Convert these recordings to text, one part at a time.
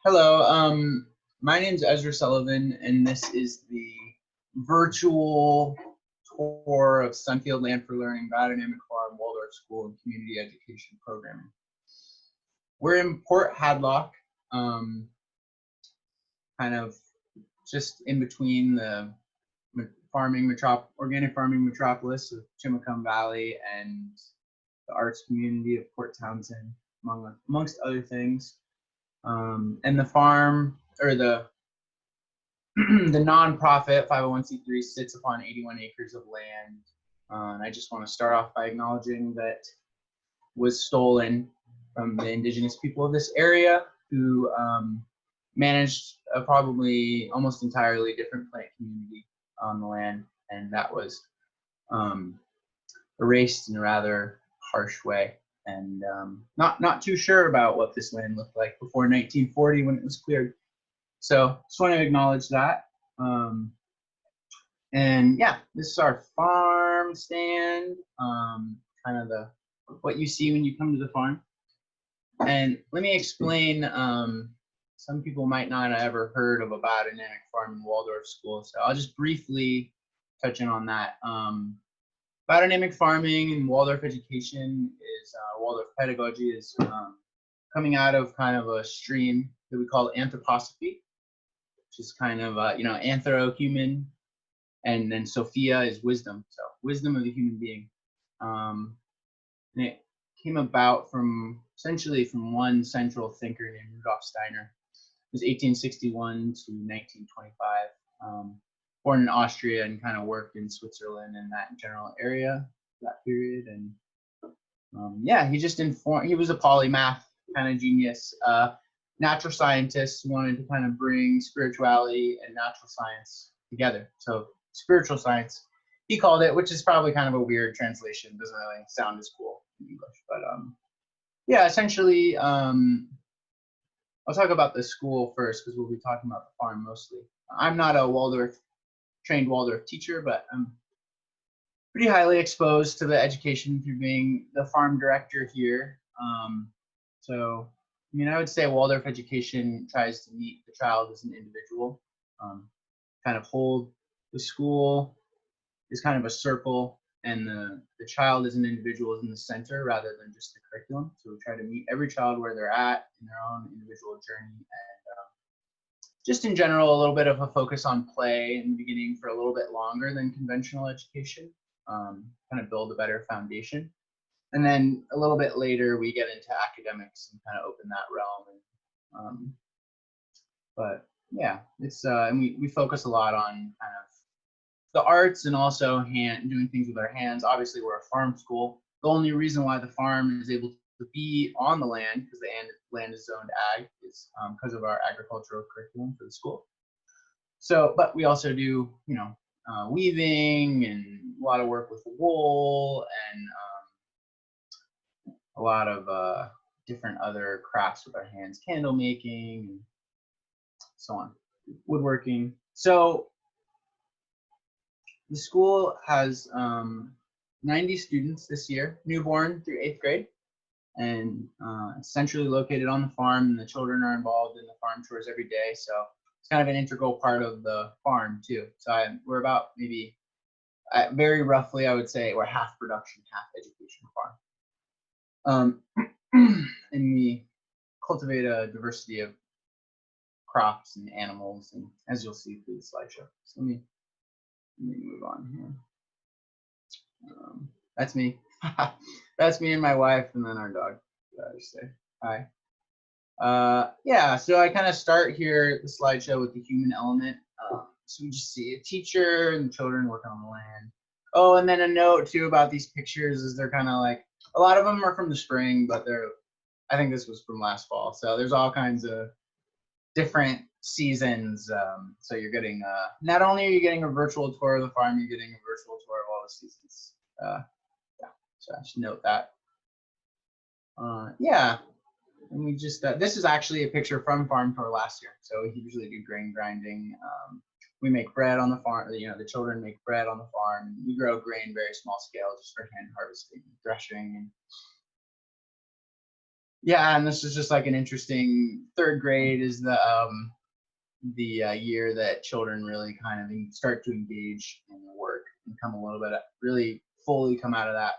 Hello, my name's Ezra Sullivan, and this is the virtual tour of Sunfield Land for Learning, Biodynamic Farm, Waldorf School, and Community Education Programming. We're in Port Hadlock, kind of just in between the organic farming metropolis of Chimacum Valley and the arts community of Port Townsend, amongst other things. And the farm, or the the nonprofit 501c3 sits upon 81 acres of land. And I just want to start off by acknowledging that was stolen from the indigenous people of this area who managed a probably almost entirely different plant community on the land. And that was erased in a rather harsh way. And not too sure about what this land looked like before 1940 when it was cleared. So just want to acknowledge that. And yeah, this is our farm stand, kind of what you see when you come to the farm. And let me explain, some people might not have ever heard of a biodynamic farm in Waldorf school, so I'll just briefly touch in on that. Biodynamic farming and Waldorf education is, Waldorf pedagogy is coming out of kind of a stream that we call anthroposophy, which is kind of, anthro-human, and then Sophia is wisdom, so wisdom of the human being. And it came about essentially from one central thinker named Rudolf Steiner. It was 1861 to 1925. Born in Austria and kind of worked in Switzerland and that general area that period. And yeah, he was a polymath kind of genius, natural scientist who wanted to kind of bring spirituality and natural science together. So spiritual science, he called it, which is probably kind of a weird translation. Doesn't really sound as cool in English, but yeah, essentially, I'll talk about the school first because we'll be talking about the farm mostly. I'm not a trained Waldorf teacher, but I'm pretty highly exposed to the education through being the farm director here. So, I mean, I would say Waldorf education tries to meet the child as an individual, kind of hold the school is kind of a circle, and the child as an individual is in the center rather than just the curriculum. So we try to meet every child where they're at in their own individual journey, and just in general, a little bit of a focus on play in the beginning for a little bit longer than conventional education, kind of build a better foundation. And then a little bit later, we get into academics and kind of open that realm. And, but yeah, it's and we focus a lot on kind of the arts and also doing things with our hands. Obviously, we're a farm school. The only reason why the farm is able to be on the land, because the land is zoned ag, is because of our agricultural curriculum for the school. So, but we also do, weaving and a lot of work with wool and a lot of different other crafts with our hands, candle making, and so on, woodworking. So the school has 90 students this year, newborn through 8th grade, and it's centrally located on the farm, and the children are involved in the farm chores every day. So it's kind of an integral part of the farm too. So we're about maybe, very roughly, I would say we're half production, half education farm. And we cultivate a diversity of crops and animals, and as you'll see through the slideshow. So let me move on here. That's me. That's me and my wife, and then our dog. I just say hi. Yeah, so I kind of start here the slideshow with the human element. So we just see a teacher and the children working on the land. Oh, and then a note too about these pictures is they're kind of like, a lot of them are from the spring, but I think this was from last fall. So there's all kinds of different seasons. So you're getting, not only are you getting a virtual tour of the farm, you're getting a virtual tour of all the seasons. Yeah, so I should note that. Yeah, and we just, this is actually a picture from farm tour last year. So we usually do grain grinding. We make bread on the farm, the children make bread on the farm. We grow grain very small scale just for hand harvesting, threshing. And Yeah, and this is just like an interesting, third grade is the year that children really kind of start to engage in the work and come a little bit, really fully come out of that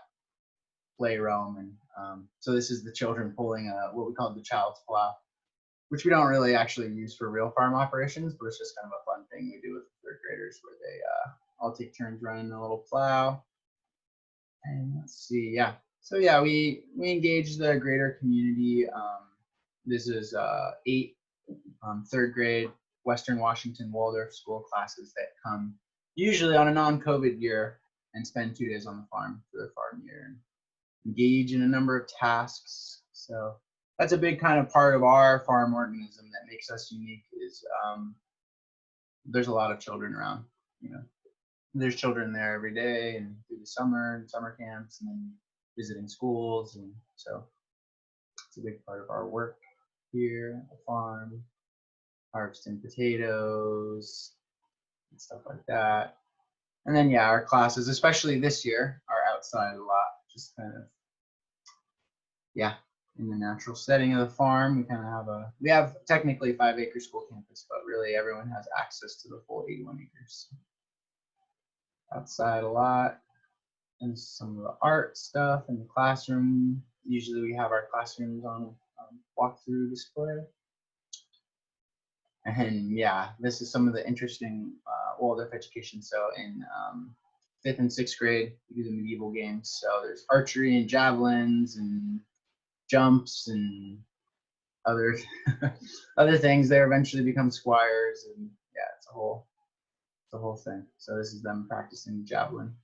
play realm. And so this is the children pulling what we call the child's plow, which we don't really actually use for real farm operations, but it's just kind of a fun thing we do with third graders where they all take turns running a little plow. And let's see, yeah. So yeah, we engage the greater community. This is 8 third grade Western Washington Waldorf school classes that come usually on a non-COVID year and spend 2 days on the farm for their farm year and engage in a number of tasks. So that's a big kind of part of our farm organism that makes us unique is there's a lot of children around, you know. There's children there every day and through the summer and summer camps and then visiting schools. And so it's a big part of our work here at the farm, harvesting potatoes and stuff like that. And then, yeah, our classes, especially this year, are outside a lot, just kind of, yeah, in the natural setting of the farm. We have technically a 5-acre school campus, but really everyone has access to the full 81 acres. Outside a lot. And some of the art stuff in the classroom. Usually we have our classrooms on walkthrough display. And yeah, this is some of the interesting Waldorf education. So in 5th and 6th grade, we do the medieval games. So there's archery and javelins and jumps and other other things. They eventually become squires, and yeah, it's a whole thing. So this is them practicing javelin.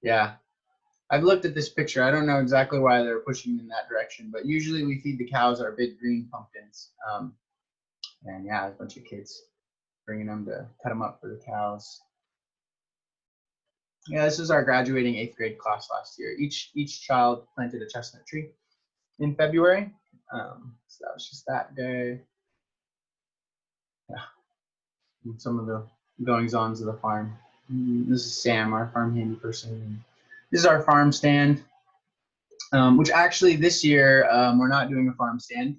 Yeah, I've looked at this picture. I don't know exactly why they're pushing in that direction, but usually we feed the cows our big green pumpkins. And yeah, a bunch of kids bringing them to cut them up for the cows. Yeah, this is our graduating 8th grade class last year. Each child planted a chestnut tree in February. So that was just that day. Yeah, and some of the goings-ons of the farm. This is Sam, our farm handy person. This is our farm stand, which actually this year we're not doing a farm stand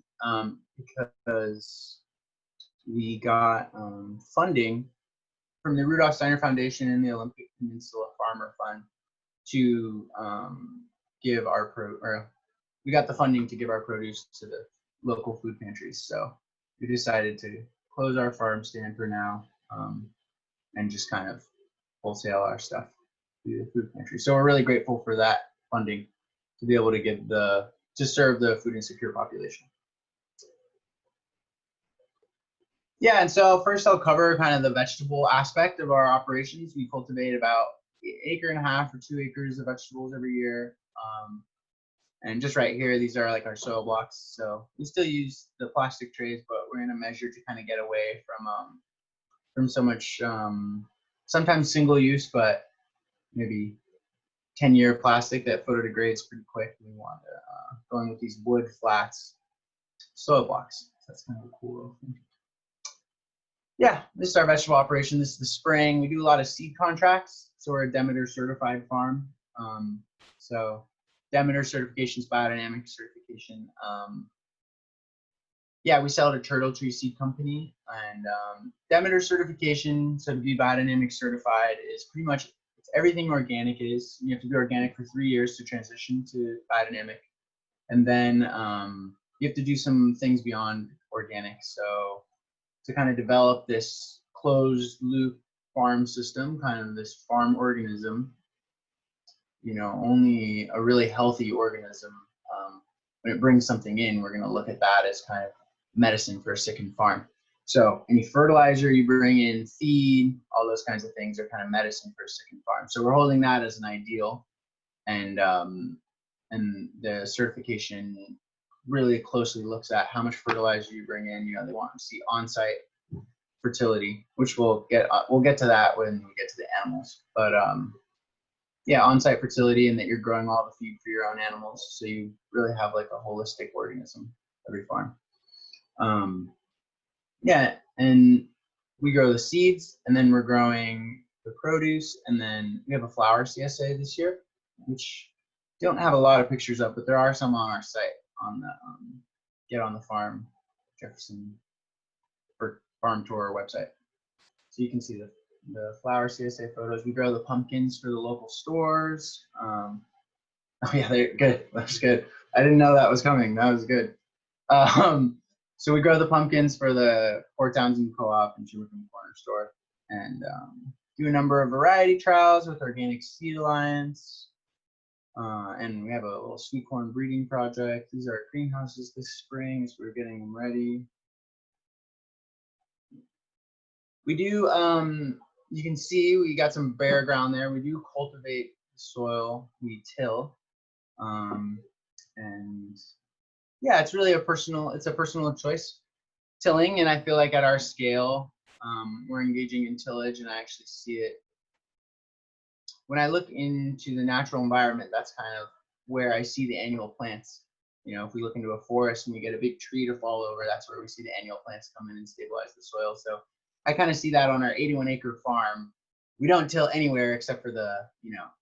because we got funding from the Rudolph Steiner Foundation and the Olympic Peninsula Farmer Fund to give we got the funding to give our produce to the local food pantries. So we decided to close our farm stand for now and just kind of wholesale our stuff to the food pantry. So we're really grateful for that funding to be able to give to serve the food insecure population. Yeah, and so first I'll cover kind of the vegetable aspect of our operations. We cultivate about 1.5 acres or 2 acres of vegetables every year. And just right here, these are like our soil blocks. So we still use the plastic trays, but we're in a measure to kind of get away from so much, sometimes single use, but maybe 10-year plastic that photodegrades pretty quick. We want to going with these wood flats soil blocks. So that's kind of a cool little thing. Yeah, this is our vegetable operation. This is the spring. We do a lot of seed contracts. So we're a Demeter certified farm. So Demeter certification is biodynamic certification. Yeah, we sell to Turtle Tree Seed Company, and Demeter certification, so to be biodynamic certified, is pretty much everything organic is. You have to be organic for 3 years to transition to biodynamic, and then you have to do some things beyond organic. So to kind of develop this closed loop farm system, kind of this farm organism, you know, only a really healthy organism, when it brings something in, we're going to look at that as kind of medicine for a sickened farm. So any fertilizer you bring in, feed, all those kinds of things are kind of medicine for a sickened farm. So we're holding that as an ideal, and the certification really closely looks at how much fertilizer you bring in. You know, they want to see on-site fertility, which we'll get to that when we get to the animals. But yeah, on-site fertility, and that you're growing all the feed for your own animals, so you really have like a holistic organism every farm. Yeah, and we grow the seeds, and then we're growing the produce, and then we have a flower CSA this year, which Don't have a lot of pictures up, but there are some on our site on the Get on the Farm Jefferson farm tour website. So you can see the flower CSA photos. We grow the pumpkins for the local stores. Oh yeah, they're good. That's good. I didn't know that was coming. That was good. So we grow the pumpkins for the Port Townsend Co-op and Jefferson Corner Store, and do a number of variety trials with Organic Seed Alliance. And we have a little sweet corn breeding project. These are greenhouses this spring, so we're getting them ready. We do, you can see we got some bare ground there. We do cultivate the soil, we till. And yeah, it's really a personal choice, tilling. And I feel like at our scale, we're engaging in tillage, and I actually see it. When I look into the natural environment, that's kind of where I see the annual plants. You know, if we look into a forest and we get a big tree to fall over, that's where we see the annual plants come in and stabilize the soil. So I kind of see that on our 81-acre farm. We don't till anywhere except for the,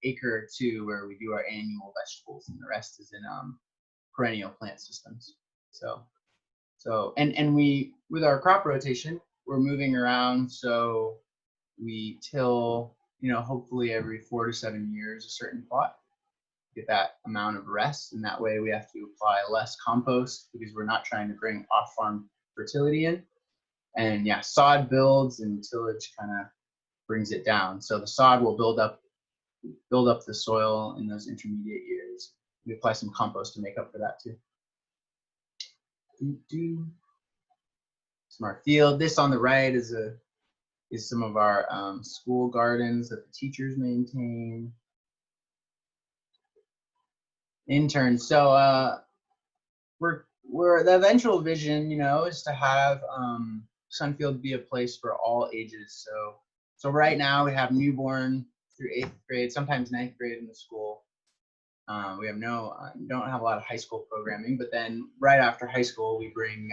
acre or two where we do our annual vegetables, and the rest is in perennial plant systems. And we, with our crop rotation, we're moving around, so we till, hopefully every 4 to 7 years a certain plot, get that amount of rest, and that way we have to apply less compost because we're not trying to bring off-farm fertility in. And yeah, sod builds and tillage kind of brings it down. So the sod will build up the soil in those intermediate years. We apply some compost to make up for that too. Some of our field. This on the right is some of our school gardens that the teachers maintain. Interns. So we're the eventual vision, is to have Sunfield be a place for all ages. So right now we have newborn through 8th grade, sometimes 9th grade in the school. We have don't have a lot of high school programming, but then right after high school we bring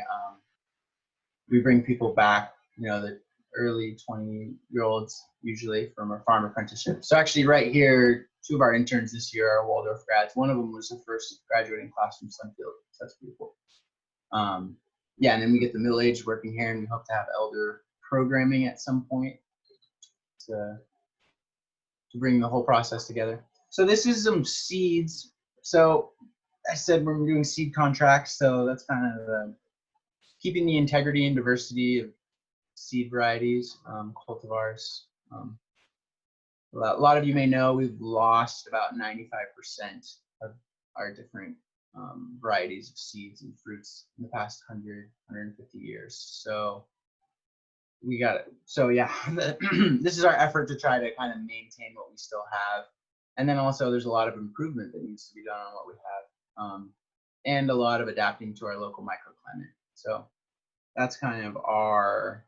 people back, the early 20-year-olds usually from our farm apprenticeship. So actually right here, 2 of our interns this year are Waldorf grads. One of them was the first graduating class from Sunfield. So that's pretty cool. Yeah, and then we get the middle-aged working here, and we hope to have elder programming at some point to bring the whole process together. So this is some seeds. So I said we're doing seed contracts, so that's kind of keeping the integrity and diversity of seed varieties, cultivars. A lot of you may know we've lost about 95% of our different varieties of seeds and fruits in the past 150 years. So we got it. So yeah, this is our effort to try to kind of maintain what we still have. And then also there's a lot of improvement that needs to be done on what we have, and a lot of adapting to our local microclimate. So that's kind of our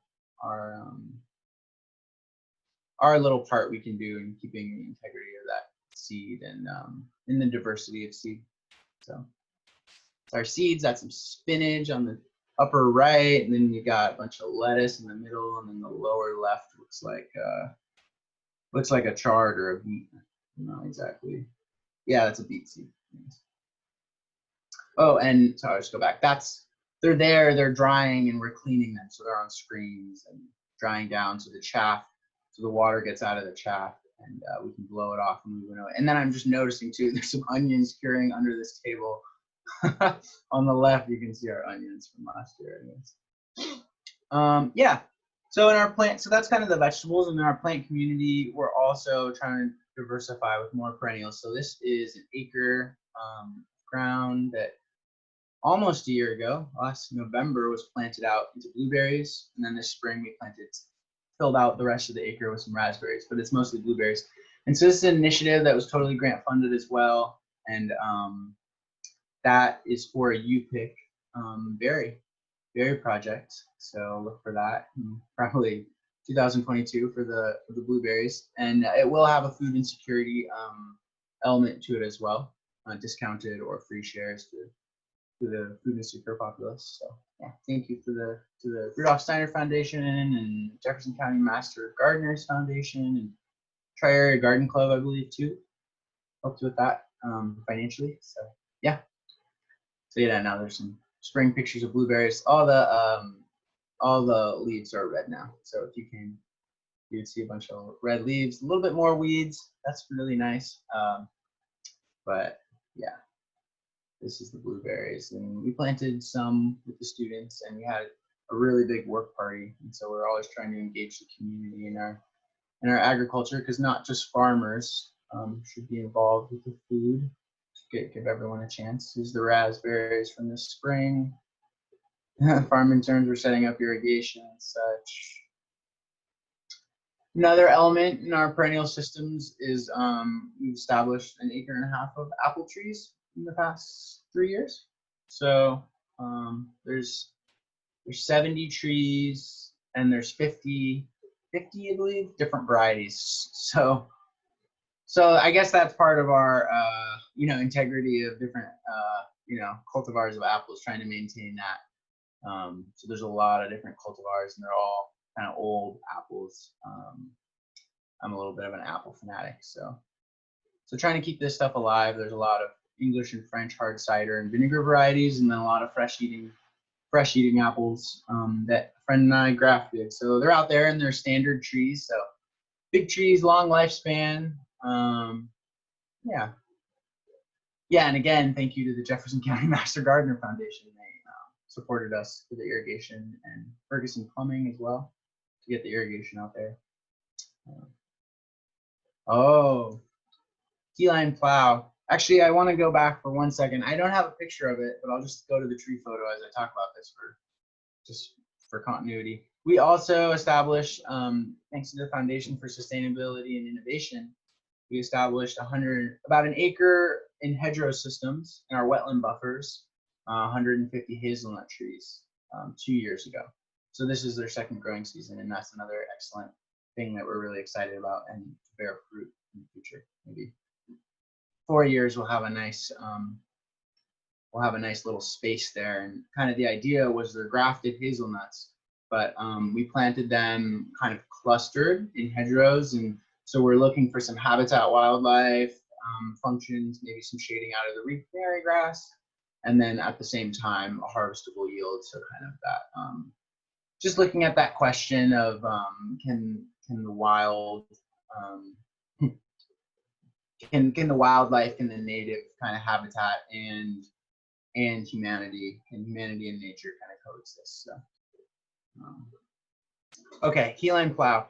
little part we can do in keeping the integrity of that seed and in the diversity of seed. So our seeds, that's some spinach on the upper right, and then you got a bunch of lettuce in the middle, and then the lower left looks like a chard or a beet. Not exactly. Yeah, that's a beet seed. Oh, and so I'll just go back. They're there, they're drying, and we're cleaning them, so they're on screens and drying down, so the water gets out of the chaff, and we can blow it off and move it away. And then I'm just noticing too, there's some onions curing under this table. On the left, you can see our onions from last year. Yeah. So in our plant, so that's kind of the vegetables. And in our plant community, we're also trying to diversify with more perennials. So this is an acre ground that almost a year ago, last November, was planted out into blueberries. And then this spring we filled out the rest of the acre with some raspberries, but it's mostly blueberries. And so this is an initiative that was totally grant funded as well. And that is for a U-pick berry project. So look for that probably 2022 for the blueberries, and it will have a food insecurity element to it as well, discounted or free shares to the food insecure populace. So yeah, thank you to the Rudolph Steiner Foundation and Jefferson County Master Gardeners Foundation and Tri-Area Garden Club, I believe too, helped with that. financially. So yeah. So yeah, now there's some spring pictures of blueberries. All the leaves are red now. So if you can, you would see a bunch of red leaves, a little bit more weeds. That's really nice. But yeah, this is the blueberries, and we planted some with the students, and we had a really big work party. And so we're always trying to engage the community in our agriculture, because not just farmers should be involved with the food. Give everyone a chance. Here's the raspberries from this spring. Farm interns were setting up irrigation and such. Another element in our perennial systems is we've established 1.5 acres of apple trees in the past 3 years. So there's 70 trees, and there's 50, I believe, different varieties. So I guess that's part of our integrity of different cultivars of apples, trying to maintain that. So there's a lot of different cultivars, and they're all kind of old apples. I'm a little bit of an apple fanatic, so trying to keep this stuff alive. There's a lot of English and French hard cider and vinegar varieties, and then a lot of fresh eating apples that a friend and I grafted. So they're out there, and they're standard trees. So big trees, long lifespan. Yeah, and again, thank you to the Jefferson County Master Gardener Foundation. They supported us for the irrigation, and Ferguson Plumbing as well to get the irrigation out there. Key line plow. Actually, I want to go back for 1 second. I don't have a picture of it, but I'll just go to the tree photo as I talk about this for continuity. We also established, thanks to the Foundation for Sustainability and Innovation, we established about 1 acre in hedgerow systems in our wetland buffers, 150 hazelnut trees 2 years ago. So this is their second growing season, and that's another excellent thing that we're really excited about and to bear fruit in the future. Maybe 4 years we'll have a nice little space there. And kind of the idea was they're grafted hazelnuts, but we planted them kind of clustered in hedgerows, and so we're looking for some habitat wildlife functions, maybe some shading out of the reed canary grass, and then at the same time a harvestable yield. So kind of that, just looking at that question of can the wild can the wildlife in the native kind of habitat and humanity and nature kind of coexist. So okay, keyline plow.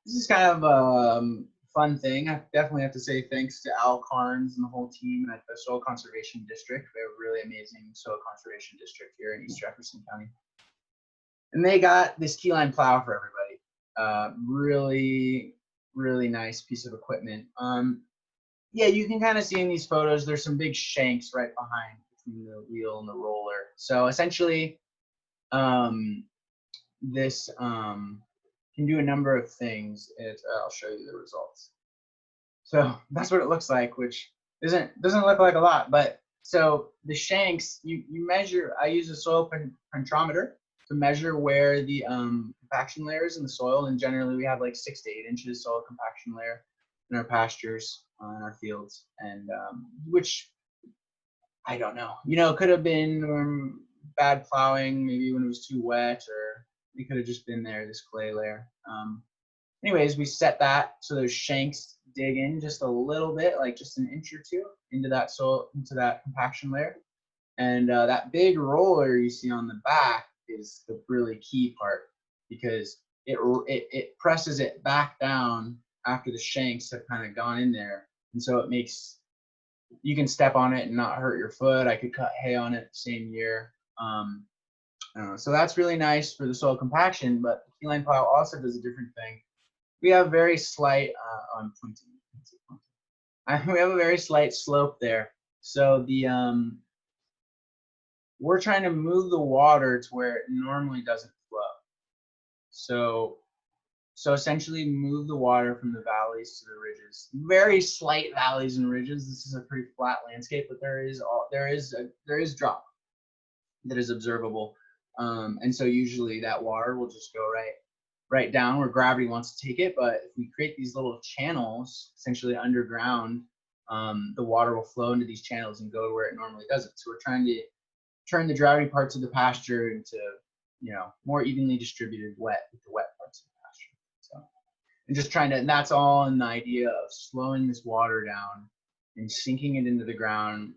This is kind of a fun thing. I definitely have to say thanks to Al Carnes and the whole team at the Soil Conservation District. We have a really amazing soil conservation district here in East Jefferson County, and they got this keyline plow for everybody. Really nice piece of equipment. Yeah, you can kind of see in these photos, there's some big shanks right behind between the wheel and the roller. So essentially, this can do a number of things. I'll show you the results. So that's what it looks like, which doesn't look like a lot, but so the shanks, you measure. I use a soil pentrometer to measure where the compaction layer is in the soil, and generally we have like 6 to 8 inches soil compaction layer in our pastures, in our fields, and which I don't know. It could have been bad plowing, maybe when it was too wet, or it could have just been there, this clay layer. Anyways, we set that so those shanks dig in just a little bit, like just 1 inch or 2 into that soil, into that compaction layer. And that big roller you see on the back is the really key part, because it presses it back down after the shanks have kind of gone in there, and so it makes, you can step on it and not hurt your foot. I could cut hay on it the same year. So that's really nice for the soil compaction, but the keyline plow also does a different thing. We have very slight, we have a very slight slope there. So we're trying to move the water to where it normally doesn't flow. So essentially move the water from the valleys to the ridges. Very slight valleys and ridges. This is a pretty flat landscape, but there is drop that is observable. And so usually that water will just go right down where gravity wants to take it. But if we create these little channels, essentially underground, the water will flow into these channels and go to where it normally doesn't. So we're trying to turn the droughty parts of the pasture into, you know, more evenly distributed wet with the wet parts of the pasture. So, and just trying to, and that's all in the idea of slowing this water down and sinking it into the ground,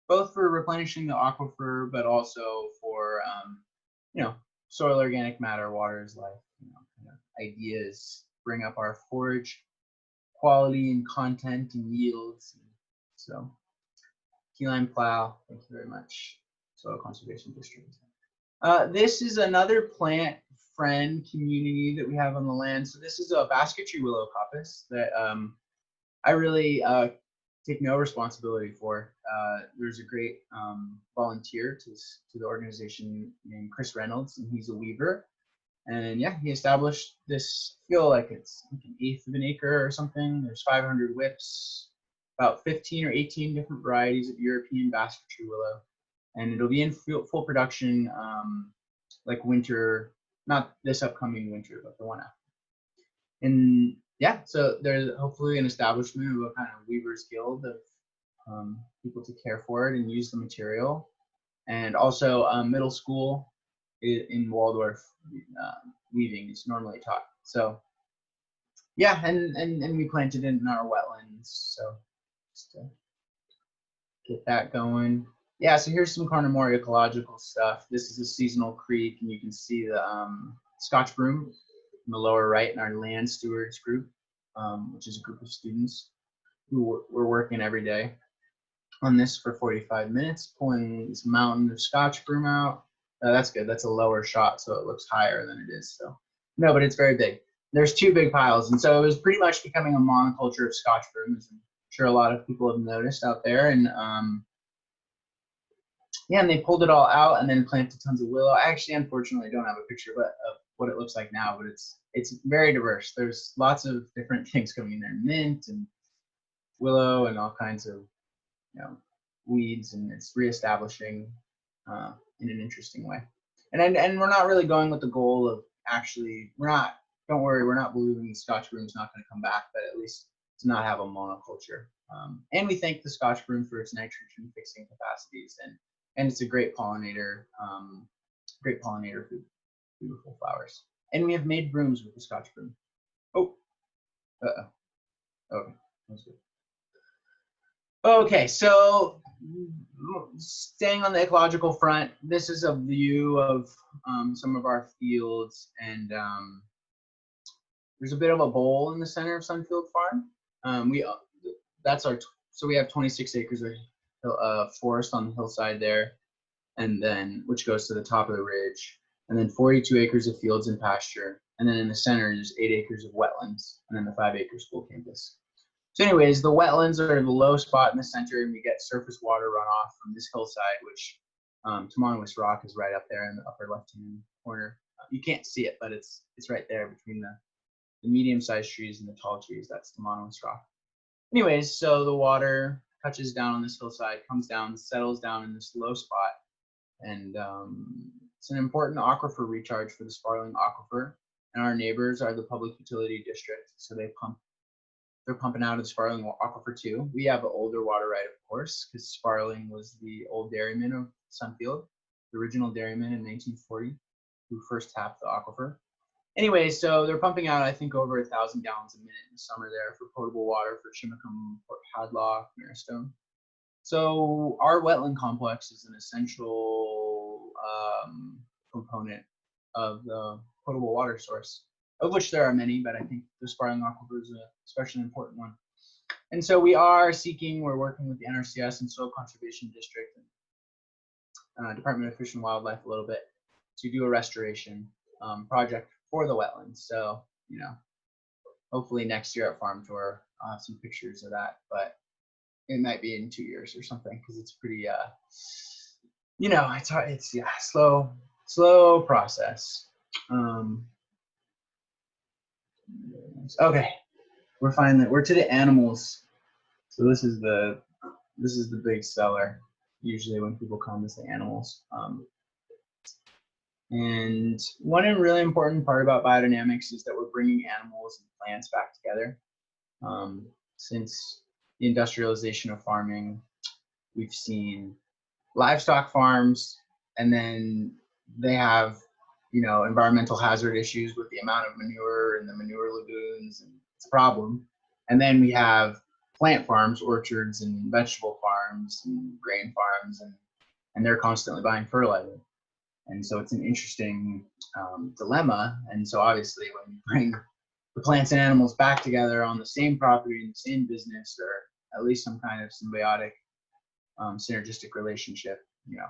both for replenishing the aquifer, but also for, you know, soil organic matter, water is life, you know, kind of ideas, bring up our forage quality and content and yields. So, key lime plow, thank you very much, Soil Conservation District. This is another plant friend community that we have on the land. So this is a Basketry Willow coppice that I really take no responsibility for. There's a great volunteer to the organization named Chris Reynolds, and he's a weaver. And yeah, he established this, I feel like it's like an eighth of an acre or something. There's 500 whips, about 15 or 18 different varieties of European Basketry Willow. And it'll be in full production like winter, not this upcoming winter, but the one after. And yeah, so there's hopefully an establishment of a kind of weavers guild of people to care for it and use the material. And also middle school in Waldorf weaving is normally taught. So yeah, and we planted it in our wetlands. So just to get that going. Yeah, so here's some Carnomoria ecological stuff. This is a seasonal creek, and you can see the Scotch broom in the lower right in our land stewards group, which is a group of students who we're working every day on this for 45 minutes, pulling this mountain of Scotch broom out. That's good. That's a lower shot, so it looks higher than it is. So no, but it's very big. There's two big piles, and so it was pretty much becoming a monoculture of Scotch broom, as I'm sure a lot of people have noticed out there. And yeah, and they pulled it all out and then planted tons of willow. I actually, unfortunately, don't have a picture of what it looks like now, but it's very diverse. There's lots of different things coming in there, mint and willow and all kinds of, you know, weeds, and it's reestablishing in an interesting way. And we're not really going with the goal of actually, don't worry, we're not believing Scotch broom's not going to come back, but at least to not have a monoculture. And we thank the Scotch broom for its nitrogen fixing capacities, and it's a great pollinator food, beautiful flowers. And we have made brooms with the Scotch broom. Oh, okay, that's good. Okay, so staying on the ecological front, this is a view of some of our fields, and there's a bit of a bowl in the center of Sunfield Farm. So we have 26 acres of forest on the hillside there, and then which goes to the top of the ridge, and then 42 acres of fields and pasture, and then in the center there's 8 acres of wetlands, and then the 5-acre school campus. So anyways, the wetlands are the low spot in the center, and we get surface water runoff from this hillside, which Tomonowis Rock is right up there in the upper left-hand corner. You can't see it, but it's right there between the medium-sized trees and the tall trees. That's Tomonowis Rock. Anyways, so the water touches down on this hillside, comes down, settles down in this low spot, and it's an important aquifer recharge for the Sparling Aquifer. And our neighbors are the Public Utility District, so they're pumping out of the Sparling Aquifer too. We have an older water right, of course, because Sparling was the old dairyman of Sunfield, the original dairyman in 1940, who first tapped the aquifer. Anyway, so they're pumping out, I think, over 1,000 gallons a minute in the summer there for potable water for Chimacum, Port Hadlock, Maristone. So our wetland complex is an essential component of the potable water source, of which there are many, but I think the Sparling Aquifer is an especially important one. And so we're working with the NRCS and Soil Conservation District and Department of Fish and Wildlife a little bit to do a restoration project for the wetlands. So, you know, hopefully next year at Farm Tour, I'll have some pictures of that, but it might be in 2 years or something, because it's pretty, you know, it's hard, it's slow process. Okay, we're to the animals. So this is the big seller. Usually when people come, is the animals. And one really important part about biodynamics is that we're bringing animals and plants back together. Since the industrialization of farming. We've seen livestock farms, and then they have, you know, environmental hazard issues with the amount of manure in the manure lagoons, and it's a problem. And then we have plant farms, orchards, and vegetable farms, and grain farms, and they're constantly buying fertilizer. And so it's an interesting dilemma. And so obviously when you bring the plants and animals back together on the same property in the same business, or at least some kind of symbiotic synergistic relationship, you know,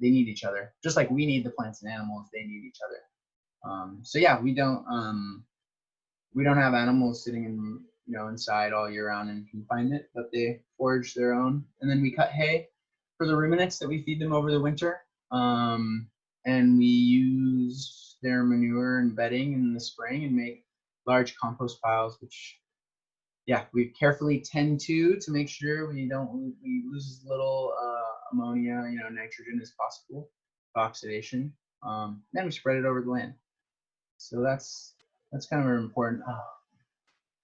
they need each other. Just like we need the plants and animals, they need each other. So yeah, we don't have animals sitting in, you know, inside all year round in confinement, but they forage their own. And then we cut hay for the ruminants that we feed them over the winter. And we use their manure and bedding in the spring and make large compost piles, which, yeah, we carefully tend to make sure we lose as little ammonia, you know, nitrogen as possible, oxidation. Then we spread it over the land. So that's kind of an important,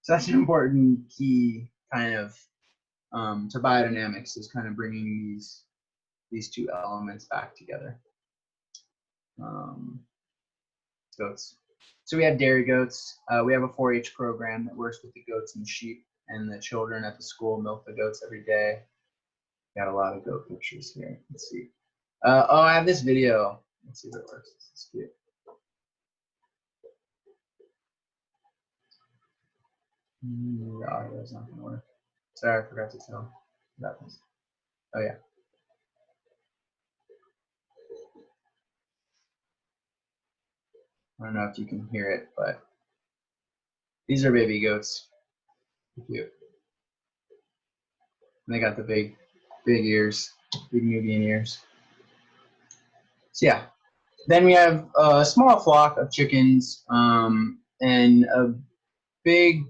such an important key kind of to biodynamics, is kind of bringing these two elements back together. Goats. So we have dairy goats. We have a 4-H program that works with the goats and sheep, and the children at the school milk the goats every day. Got a lot of goat pictures here. Let's see. Oh, I have this video. Let's see if it works. This is cute. The audio is not going to work. Sorry, I forgot to tell about this. Oh, yeah. I don't know if you can hear it, but these are baby goats. Cute. And they got the big ears, big Nubian ears. So yeah, then we have a small flock of chickens, and a big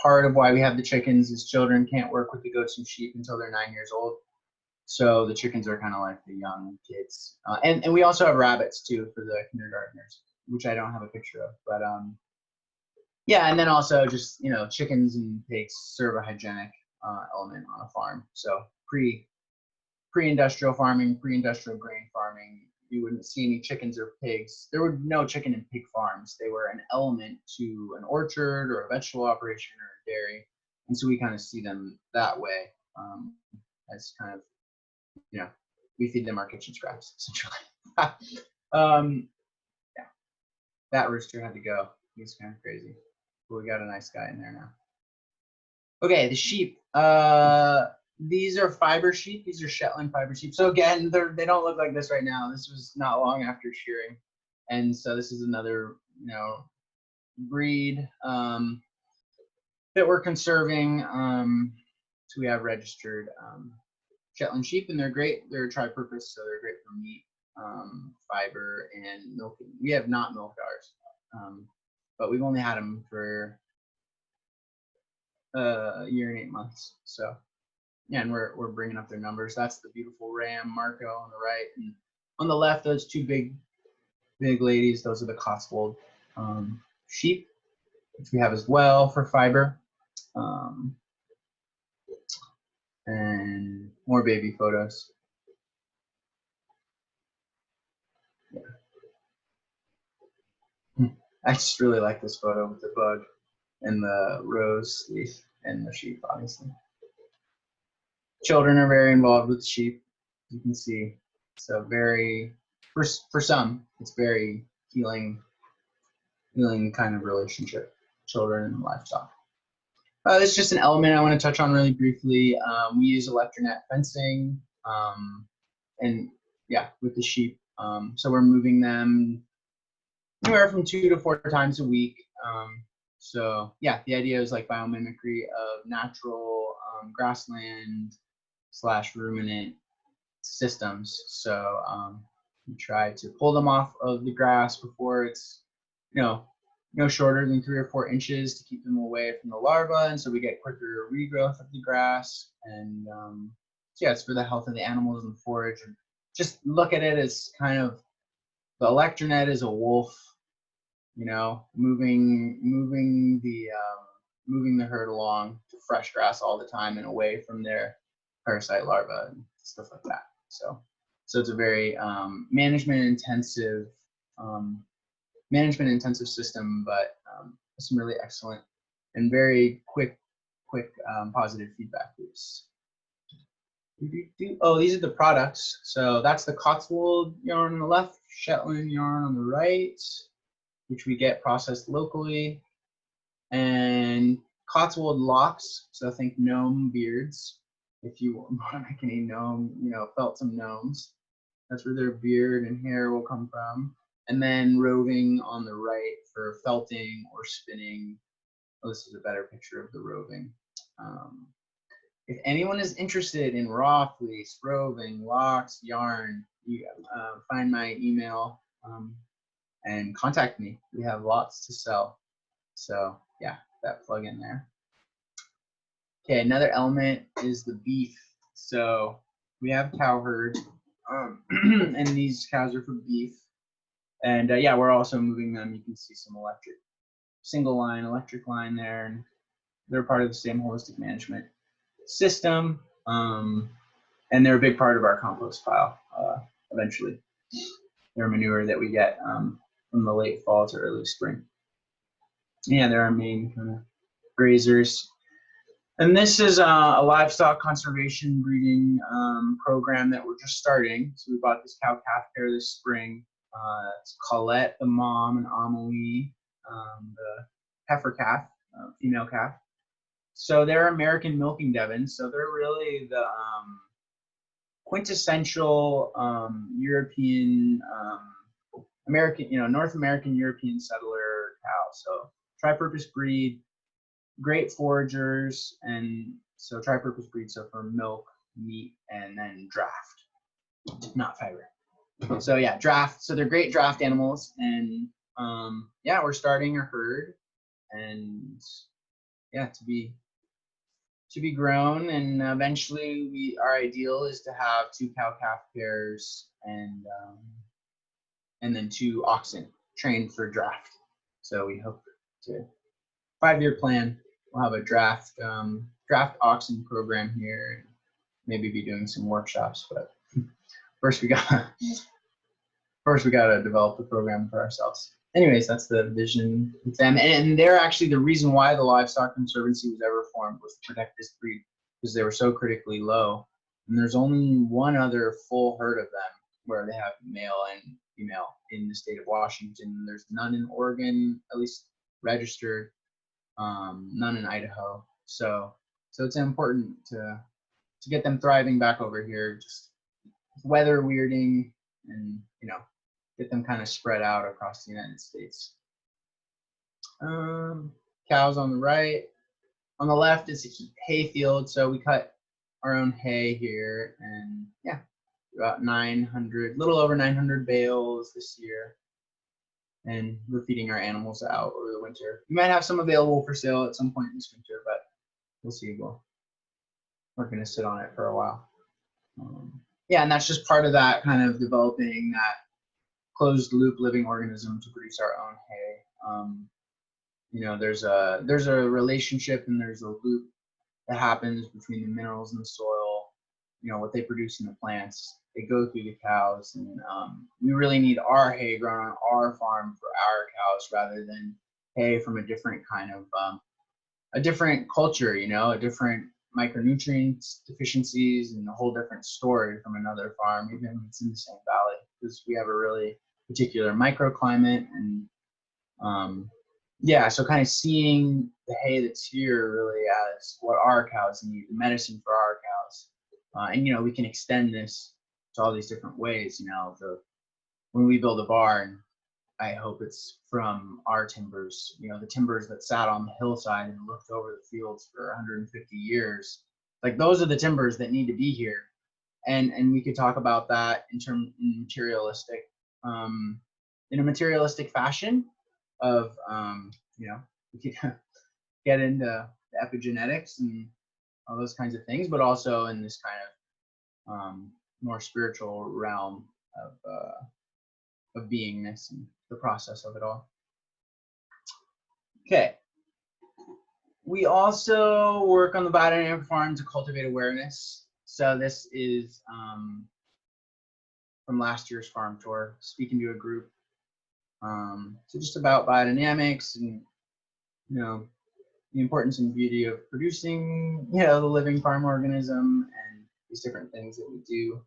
part of why we have the chickens is children can't work with the goats and sheep until they're 9 years old. So the chickens are kind of like the young kids. And we also have rabbits too for the kindergartners, which I don't have a picture of, but yeah, and then also just, you know, chickens and pigs serve a hygienic element on a farm. So pre-industrial farming, pre-industrial grain farming, you wouldn't see any chickens or pigs. There were no chicken and pig farms. They were an element to an orchard or a vegetable operation or a dairy. And so we kind of see them that way, as kind of, you know, we feed them our kitchen scraps, essentially. Yeah, that rooster had to go. He's kind of crazy. But we got a nice guy in there now. Okay, the sheep. These are fiber sheep. These are Shetland fiber sheep. So again, they don't look like this right now. This was not long after shearing, and so this is another, you know, breed that we're conserving. So we have registered Shetland sheep, and they're great. They're tri-purpose, so they're great for meat, fiber, and milking. We have not milked ours, but we've only had them for a year and 8 months. So yeah, and we're bringing up their numbers. That's the beautiful ram Marco on the right, and on the left, those two big ladies. Those are the Cotswold sheep, which we have as well for fiber. And more baby photos. Yeah. I just really like this photo with the bug and the rose leaf and the sheep, obviously. Children are very involved with sheep. You can see, so very, for some, it's very healing kind of relationship, children and livestock. This is just an element I want to touch on really briefly. We use electronet fencing, and yeah, with the sheep. So we're moving them anywhere from 2 to 4 times a week. So yeah, the idea is like biomimicry of natural grassland / ruminant systems. So we try to pull them off of the grass before it's, you know, no shorter than 3 or 4 inches to keep them away from the larva, and so we get quicker regrowth of the grass. And so yeah, it's for the health of the animals and forage. And just look at it as kind of the electronet is a wolf, you know, moving moving the herd along to fresh grass all the time and away from their parasite larvae and stuff like that. So it's a very management intensive system, but some really excellent and very quick positive feedback loops. Oh, these are the products. So that's the Cotswold yarn on the left, Shetland yarn on the right, which we get processed locally, and Cotswold locks. So think gnome beards. If you want to make any gnome, feltsam gnomes, that's where their beard and hair will come from. And then roving on the right for felting or spinning. Oh, this is a better picture of the roving. If anyone is interested in raw fleece, roving, locks, yarn, you find my email and contact me. We have lots to sell. So yeah, that plug in there. Okay, another element is the beef. So we have cow herd, and these cows are for beef. And yeah, we're also moving them. You can see some electric, single line, electric line there, and they're part of the same holistic management system, and they're a big part of our compost pile eventually. They're manure that we get from the late fall to early spring. Yeah, they're our main kind of grazers. And this is a livestock conservation breeding program that we're just starting. So we bought this cow-calf pair this spring. It's Colette, the mom, and Amelie, the heifer calf, female calf. So they're American milking Devons. So they're really the quintessential European, North American European settler cow. So tri-purpose breed, great foragers, and so tri-purpose breed. So for milk, meat, and then draft, not fiber. So yeah, draft. So they're great draft animals, and yeah, we're starting a herd, and yeah, to be grown, and eventually our ideal is to have 2 cow-calf pairs and then 2 oxen trained for draft. So we hope to 5-year plan. We'll have a draft oxen program here, and maybe be doing some workshops. But first we gotta develop the program for ourselves. Anyways, that's the vision with them, and they're actually the reason why the Livestock Conservancy was ever formed, was to protect this breed, because they were so critically low. And there's only one other full herd of them where they have male and female in the state of Washington. There's none in Oregon, at least registered, none in Idaho. So it's important to get them thriving back over here, just weather weirding, and get them kind of spread out across the United States. Cows on the right. On the left is a hayfield, so we cut our own hay here, and yeah, about 900, little over 900 bales this year. And we're feeding our animals out over the winter. We might have some available for sale at some point this winter, but we'll see. We're going to sit on it for a while. Yeah, and that's just part of that kind of developing that closed loop living organism to produce our own hay. There's a relationship, and there's a loop that happens between the minerals in the soil, what they produce in the plants. They go through the cows, and we really need our hay grown on our farm for our cows, rather than hay from a different kind of a different culture, a different micronutrients deficiencies, and a whole different story from another farm, even if it's in the same valley, because we have a really particular microclimate. And yeah, so kind of seeing the hay that's here really as what our cows need, the medicine for our cows. And we can extend this to all these different ways. When we build a barn, I hope it's from our timbers, the timbers that sat on the hillside and looked over the fields for 150 years. Like, those are the timbers that need to be here. And we could talk about that in a materialistic fashion of, we could get into the epigenetics and all those kinds of things, but also in this kind of more spiritual realm of beingness and the process of it all. Okay. We also work on the biodynamic farm to cultivate awareness. So this is from last year's farm tour, speaking to a group. So just about biodynamics and, you know, the importance and beauty of producing, you know, the living farm organism and these different things that we do,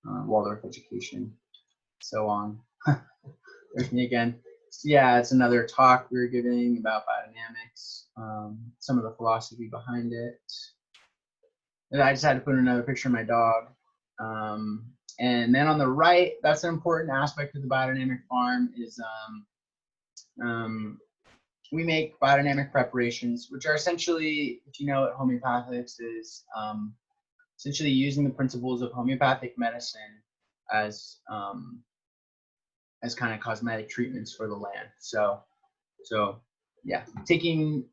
Waldorf education, so on. There's me again. So yeah, it's another talk we were giving about biodynamics, some of the philosophy behind it. And I just had to put another picture of my dog. And then on the right, that's an important aspect of the biodynamic farm is we make biodynamic preparations, which are essentially, if you know what homeopathics is, essentially using the principles of homeopathic medicine as kind of cosmetic treatments for the land. So yeah, taking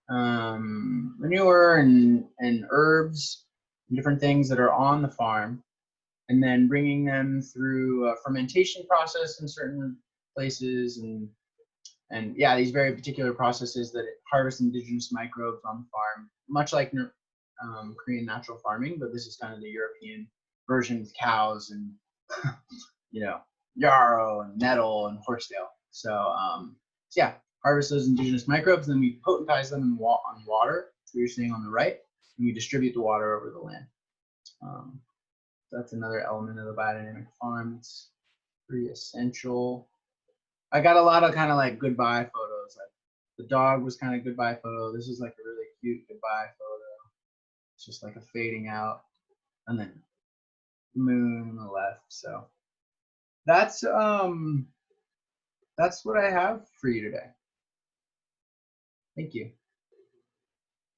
manure and herbs and different things that are on the farm, and then bringing them through a fermentation process in certain places, and yeah, these very particular processes that harvest indigenous microbes on the farm, much like Korean natural farming, but this is kind of the European version with cows and you know, yarrow and nettle and horsetail. So yeah, harvest those indigenous microbes, and then we potentize them on water, so you're seeing on the right, and we distribute the water over the land. That's another element of the biodynamic farm. It's pretty essential. I got a lot of kind of like goodbye photos. Like the dog was kind of goodbye photo. This is like a really cute goodbye photo. It's just like a fading out, and then moon on the left. So that's what I have for you today. Thank you.